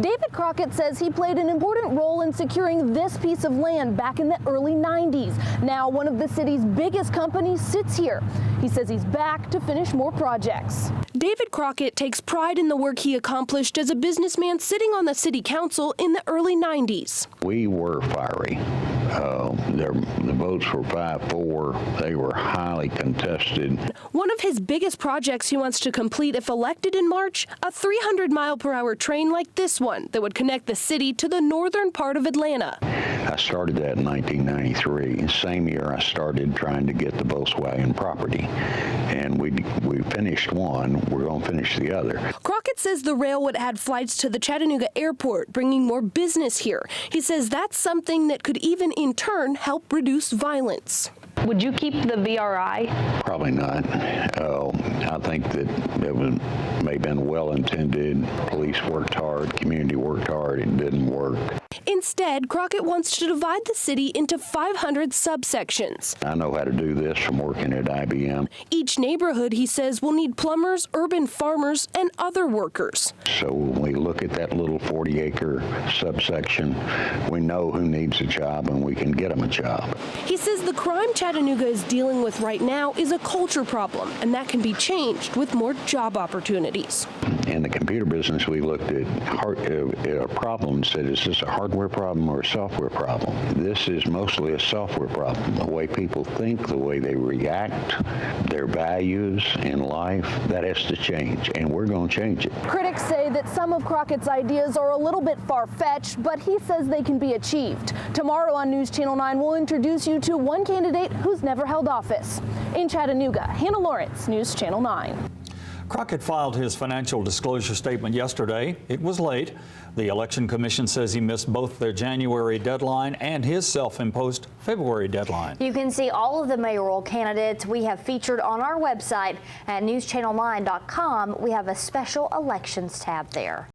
David Crockett says he played an important role in securing this piece of land back in the early 90s. Now one of the city's biggest companies sits here. He says he's back to finish more projects. David Crockett takes pride in the work he accomplished as a businessman sitting on the city council in the early 90s. We were fiery. The votes were 5-4. They were highly contested. One of his biggest projects he wants to complete if elected in March, a 300-mile-per-hour train like this one that would connect the city to the northern part of Atlanta. I started that in 1993. Same year I started trying to get the Volkswagen property. And we finished one. We're going to finish the other. Crockett says the rail would add flights to the Chattanooga airport, bringing more business here. He says that's something that could even in turn help reduce violence. Would you keep the VRI? Probably not. I think that it may have been well-intended. Police worked hard, community worked hard, it didn't work. Instead, Crockett wants to divide the city into 500 subsections. I know how to do this from working at IBM. Each neighborhood, he says, will need plumbers, urban farmers, and other workers. So when we look at that little 40-acre subsection, we know who needs a job and we can get them a job. He says the crime Chattanooga is dealing with right now is a culture problem, and that can be changed with more job opportunities. In the computer business, we looked at a problem and said, is this a hardware problem or a software problem? This is mostly a software problem. The way people think, the way they react, their values in life, that has to change, and we're going to change it. Critics say that some of Crockett's ideas are a little bit far-fetched, but he says they can be achieved. Tomorrow on News Channel 9, we'll introduce you to one candidate who's never held office. In Chattanooga, Hannah Lawrence, News Channel 9. Crockett filed his financial disclosure statement yesterday. It was late. The Election Commission says he missed both their January deadline and his self-imposed February deadline. You can see all of the mayoral candidates we have featured on our website at newschannel9.com. We have a special elections tab there.